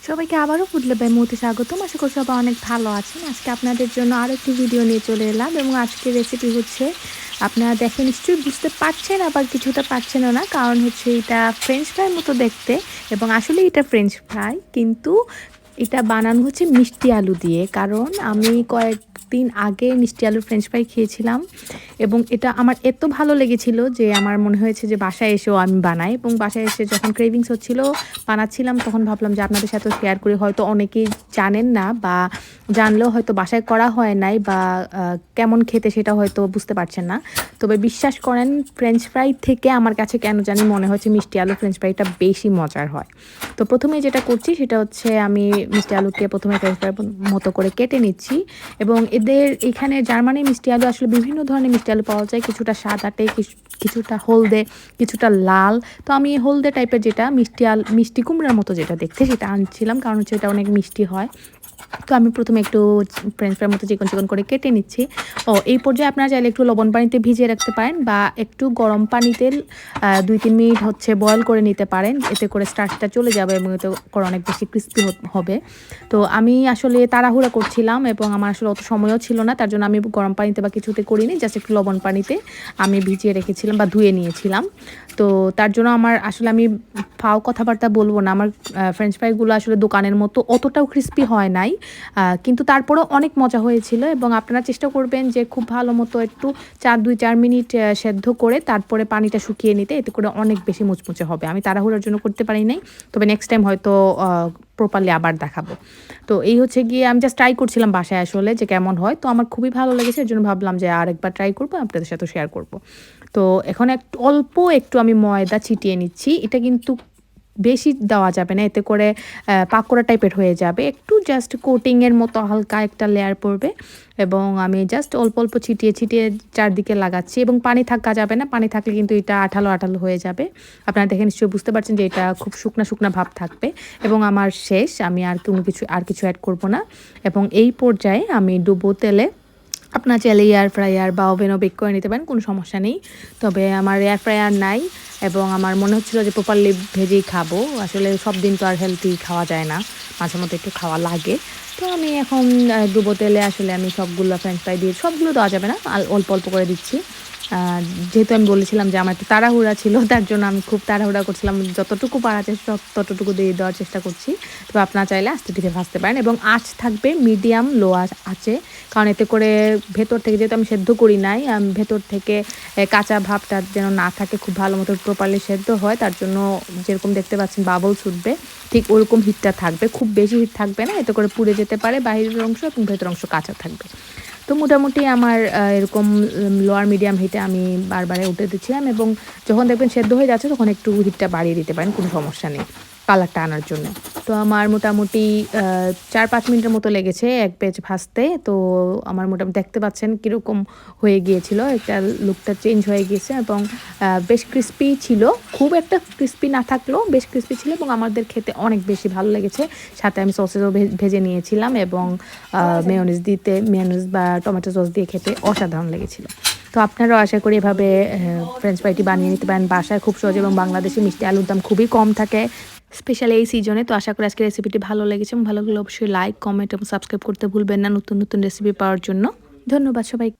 সবাইকে আবারও ফুডলে বাই মৌতে স্বাগতম। আশা করি সবাই অনেক ভালো আছেন। আজকে আপনাদের জন্য আরও একটি ভিডিও নিয়ে চলে এলাম এবং আজকের রেসিপি হচ্ছে, আপনারা দেখে নিশ্চয়ই বুঝতে পারছেন, আবার কিছুটা পারছেনও না, কারণ হচ্ছে এটা ফ্রেঞ্চ ফ্রাই মতো দেখতে এবং আসলে এটা ফ্রেঞ্চ ফ্রাই, কিন্তু এটা বানানো হচ্ছে মিষ্টি আলু দিয়ে। কারণ আমি কয়েকদিন আগে মিষ্টি আলুর ফ্রেঞ্চ ফ্রাই খেয়েছিলাম এবং এটা আমার এত ভালো লেগেছিল যে আমার মনে হয়েছে যে বাসায় এসেও আমি বানাই। এবং বাসায় এসে যখন ক্রেভিংস হচ্ছিল বানাচ্ছিলাম, তখন ভাবলাম যে আপনাদের সাথে শেয়ার করি। হয়তো অনেকেই জানেন না, বা জানলেও হয়তো বাসায় করা হয় নাই, বা কেমন খেতে সেটা হয়তো বুঝতে পারছেন না। তবে বিশ্বাস করেন, ফ্রেঞ্চ ফ্রাই থেকে আমার কাছে কেন জানি মনে হচ্ছে মিষ্টি আলু ফ্রেঞ্চ ফ্রাইটা বেশি মজার হয়। তো প্রথমে যেটা করছি সেটা হচ্ছে, আমি মিষ্টি আলুকে প্রথমে ফ্রেঞ্চ ফ্রাই মতো করে কেটে নিচ্ছি। এবং এদের এখানে জার্মানি মিষ্টি আলু আসলে বিভিন্ন ধরনের মিষ্টি আলু পাওয়া যায়, কিছুটা সাদাটে, কিছুটা হলদে, কিছুটা লাল। তো আমি হলদে টাইপের যেটা মিষ্টি কুমড়ার মতো যেটা দেখতে, সেটা আনছিলাম, কারণ হচ্ছে এটা অনেক মিষ্টি হয়। তো আমি প্রথমে একটু ফ্রেঞ্চ ফ্রাইয়ের মতো চিকন চিকন করে কেটে নিচ্ছি। এই পর্যায়ে আপনারা চাইলে একটু লবণ পানিতে ভিজিয়ে রাখতে পারেন, বা একটু গরম পানিতে 2-3 মিনিট হচ্ছে বয়েল করে নিতে পারেন। এতে করে স্টার্চটা চলে যাবে এবং এতে করে অনেক বেশি ক্রিস্পি হবে। তো আমি আসলে তাড়াহুড়া করছিলাম এবং আমার আসলে অত সময়ও ছিল না, তার জন্য আমি গরম পানিতে বা কিছুতে করিনি, জাস্ট একটু লবণ পানিতে আমি ভিজিয়ে রেখেছিলাম বা ধুয়ে নিয়েছিলাম। তো তার জন্য আমার আসলে, আমি ফাও কথাবার্তা বলবো না, আমার ফ্রেঞ্চ ফ্রাইগুলো আসলে দোকানের মতো অতটাও ক্রিস্পি হয় নাই, কিন্তু তারপরেও অনেক মজা হয়েছিল। এবং আপনারা চেষ্টা করবেন যে খুব ভালো মতো একটু 2-4 মিনিট সেদ্ধ করে তারপরে পানিটা শুকিয়ে নিতে, এতে করে অনেক বেশি মুচমুচে হবে। আমি তাড়াহুড়োর জন্য করতে পারি নাই, তবে নেক্সট টাইম হয়তো প্রপারলি আবার দেখাবো। তো এই হচ্ছে গিয়ে, আমি জাস্ট ট্রাই করছিলাম বাসায় আসলে যে কেমন হয়। তো আমার খুবই ভালো লেগেছে, এর জন্য ভাবলাম যে আরেকবার ট্রাই করবো, আপনাদের সাথে শেয়ার করব। তো এখন অল্প একটু আমি ময়দা ছিটিয়ে নিচ্ছি। এটা কিন্তু বেশি দেওয়া যাবে না, এতে করে পাকোড়া টাইপের হয়ে যাবে। একটু জাস্ট কোটিংয়ের মতো হালকা একটা লেয়ার পড়বে, এবং আমি জাস্ট অল্প অল্প ছিটিয়ে ছিটিয়ে চারদিকে লাগাচ্ছি। এবং পানি থাকা যাবে না, পানি থাকলে কিন্তু এটা আঠালো আঠালো হয়ে যাবে। আপনারা দেখে নিশ্চয়ই বুঝতে পারছেন যে এটা খুব শুকনা শুকনা ভাব থাকবে। এবং আমার শেষ, আমি আর কিছু অ্যাড করব না। এবং এই পর্যায়ে আমি ডুবো তেলে, আপনার চাইলে এয়ার ফ্রায়ার বা ওভেনও বেক করে নিতে পারেন, কোনো সমস্যা নেই। তবে আমার এয়ার ফ্রায়ার নাই, এবং আমার মনে হচ্ছিলো যে প্রপারলি ভেজেই খাবো। আসলে সব দিন তো আর হেলদি খাওয়া যায় না, মাঝে মধ্যে একটু খাওয়া লাগে। তো আমি এখন ডুবো তেলে আসলে আমি সবগুলো ফ্রেঞ্চ ফ্রাই দিয়ে, সবগুলো দেওয়া যাবে না, অল্প অল্প করে দিচ্ছি। যেহেতু আমি বলেছিলাম যে আমার একটু তাড়াহুড়া ছিল, তার জন্য আমি খুব তাড়াহুড়া করছিলাম, যতটুকু পারা যায় ততটুকু দিয়ে দেওয়ার চেষ্টা করছি। তবে আপনারা চাইলে আস্তে ধীরে ভাজতে পারেন, এবং আঁচ থাকবে মিডিয়াম লো আঁচে। কারণ এতে করে ভেতর থেকে, যেহেতু আমি সেদ্ধ করি নাই, ভেতর থেকে কাঁচা ভাবটা যেন না থাকে, খুব ভালো মতো প্রপারলি সেদ্ধ হয়। তার জন্য যেরকম দেখতে পাচ্ছেন বাবলস উঠবে, ঠিক ওরকম হিটটা থাকবে, খুব বেশি হিট থাকবে না, এতে করে পুড়ে যেতে পারে বাইরের অংশ এবং ভেতর অংশ কাঁচা থাকবে। তো মোটামুটি আমার এরকম লোয়ার মিডিয়াম হিটে আমি বারবার উঠে দিচ্ছিলাম, এবং যখন দেখবেন সেদ্ধ হয়ে যাচ্ছে তখন একটু হিটটা বাড়িয়ে দিতে পারেন, কোনো সমস্যা নেই কালারটা আনার জন্য। তো আমার মোটামুটি 4-5 মিনিটের মতো লেগেছে এক পেজ ভাজতে। তো আমার মোটামুটি দেখতে পাচ্ছেন কীরকম হয়ে গিয়েছিল, একটা লুকটা চেঞ্জ হয়ে গিয়েছে, এবং বেশ ক্রিস্পি ছিল। খুব একটা ক্রিস্পি না থাকলেও বেশ ক্রিস্পি ছিল, এবং আমাদের খেতে অনেক বেশি ভালো লেগেছে। সাথে আমি সসেসও ভেজে নিয়েছিলাম, এবং মেয়োনিজ বা টমেটো সস দিয়ে খেতে অসাধারণ লেগেছিল। তো আপনারাও আশা করি এভাবে ফ্রেঞ্চ ফ্রাইটি বানিয়ে নিতে পারেন বাসায় খুব সহজে। এবং বাংলাদেশে মিষ্টি আলুর দাম খুবই কম থাকে, স্পেশালি এই সিজনে। তো আশা করি আজকের রেসিপিটি ভালো লেগেছে, এবং ভালো লাগলে অবশ্যই লাইক, কমেন্ট এবং সাবস্ক্রাইব করতে ভুলবেন না নতুন নতুন রেসিপি পাওয়ার জন্য। ধন্যবাদ সবাই।